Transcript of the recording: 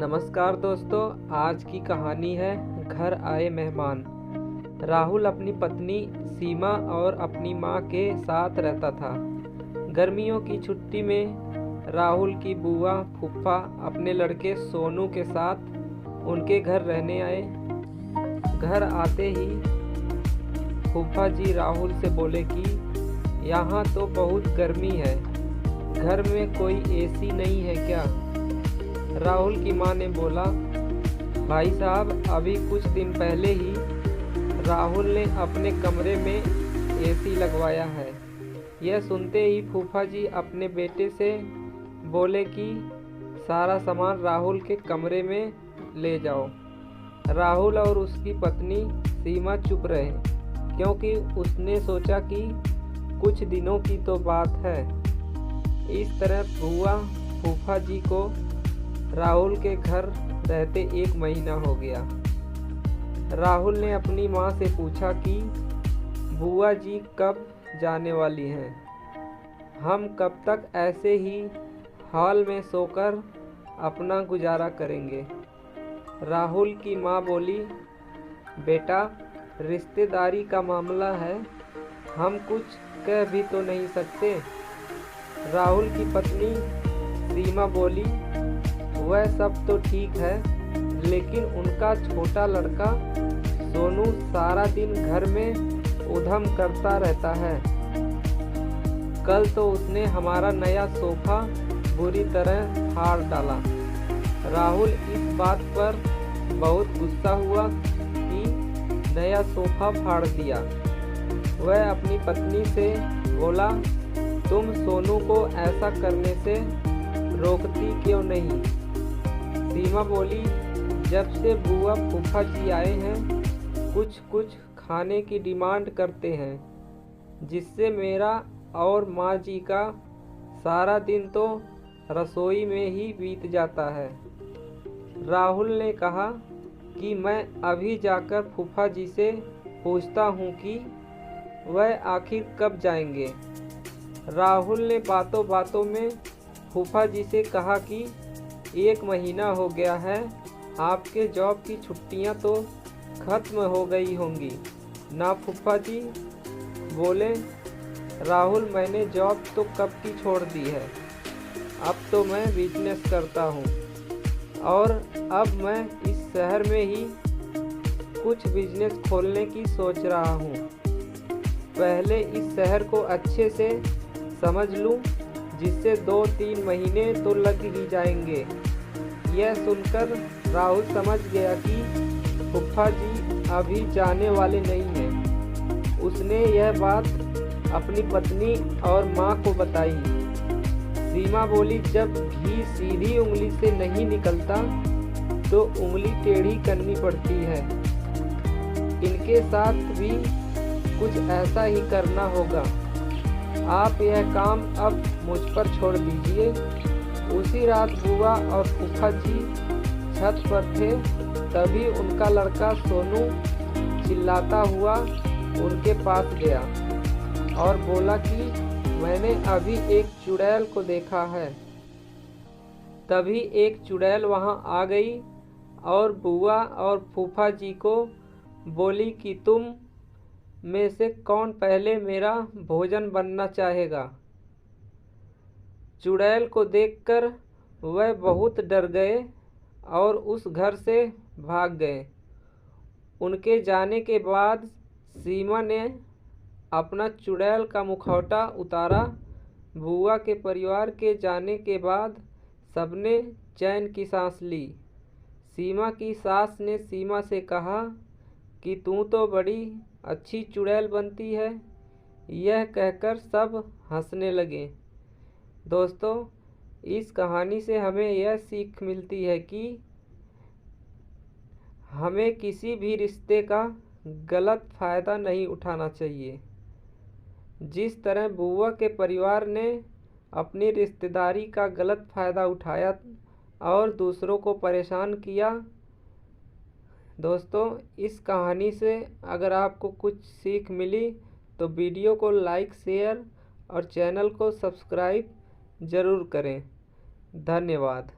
नमस्कार दोस्तों, आज की कहानी है घर आए मेहमान। राहुल अपनी पत्नी सीमा और अपनी माँ के साथ रहता था। गर्मियों की छुट्टी में राहुल की बुआ फूफा अपने लड़के सोनू के साथ उनके घर रहने आए। घर आते ही फूफा जी राहुल से बोले कि यहाँ तो बहुत गर्मी है, घर में कोई एसी नहीं है क्या? राहुल की मां ने बोला, भाई साहब, अभी कुछ दिन पहले ही राहुल ने अपने कमरे में एसी लगवाया है। यह सुनते ही फूफा जी अपने बेटे से बोले कि सारा सामान राहुल के कमरे में ले जाओ। राहुल और उसकी पत्नी सीमा चुप रहे, क्योंकि उसने सोचा कि कुछ दिनों की तो बात है। इस तरह बुआ फूफा जी को राहुल के घर रहते 1 महीना हो गया। राहुल ने अपनी माँ से पूछा कि बुआ जी कब जाने वाली हैं? हम कब तक ऐसे ही हॉल में सोकर अपना गुजारा करेंगे? राहुल की माँ बोली, बेटा, रिश्तेदारी का मामला है, हम कुछ कह भी तो नहीं सकते। राहुल की पत्नी सीमा बोली, वह सब तो ठीक है, लेकिन उनका छोटा लड़का सोनू सारा दिन घर में उधम करता रहता है। कल तो उसने हमारा नया सोफा बुरी तरह फाड़ डाला। राहुल इस बात पर बहुत गुस्सा हुआ कि नया सोफा फाड़ दिया। वह अपनी पत्नी से बोला, तुम सोनू को ऐसा करने से रोकती क्यों नहीं? सीमा बोली, जब से बुआ फूफा जी आए हैं, कुछ खाने की डिमांड करते हैं, जिससे मेरा और माँ जी का सारा दिन तो रसोई में ही बीत जाता है। राहुल ने कहा कि मैं अभी जाकर फूफा जी से पूछता हूँ कि वह आखिर कब जाएंगे। राहुल ने बातों बातों में फूफा जी से कहा कि 1 महीना हो गया है, आपके जॉब की छुट्टियां तो खत्म हो गई होंगी ना फूफा जी? बोले, राहुल, मैंने जॉब तो कब की छोड़ दी है। अब तो मैं बिजनेस करता हूँ और अब मैं इस शहर में ही कुछ बिजनेस खोलने की सोच रहा हूँ। पहले इस शहर को अच्छे से समझ लूँ, जिससे 2-3 महीने तो लग ही जाएंगे। यह सुनकर राहुल समझ गया कि फूफा जी अभी जाने वाले नहीं हैं। उसने यह बात अपनी पत्नी और माँ को बताई। सीमा बोली, जब घी सीधी उंगली से नहीं निकलता तो उंगली टेढ़ी करनी पड़ती है। इनके साथ भी कुछ ऐसा ही करना होगा। आप यह काम अब मुझ पर छोड़ दीजिए। उसी रात बुआ और फूफा जी छत पर थे, तभी उनका लड़का सोनू चिल्लाता हुआ उनके पास गया और बोला कि मैंने अभी एक चुड़ैल को देखा है। तभी एक चुड़ैल वहां आ गई और बुआ और फूफा जी को बोली कि तुम में से कौन पहले मेरा भोजन बनना चाहेगा? चुड़ैल को देखकर वह बहुत डर गए और उस घर से भाग गए। उनके जाने के बाद सीमा ने अपना चुड़ैल का मुखौटा उतारा। बुआ के परिवार के जाने के बाद सबने चैन की सांस ली। सीमा की सास ने सीमा से कहा कि तू तो बड़ी अच्छी चुड़ैल बनती है। यह कहकर सब हंसने लगे। दोस्तों, इस कहानी से हमें यह सीख मिलती है कि हमें किसी भी रिश्ते का गलत फ़ायदा नहीं उठाना चाहिए। जिस तरह बुआ के परिवार ने अपनी रिश्तेदारी का गलत फ़ायदा उठाया और दूसरों को परेशान किया। दोस्तों, इस कहानी से अगर आपको कुछ सीख मिली तो वीडियो को लाइक, शेयर और चैनल को सब्सक्राइब ज़रूर करें। धन्यवाद।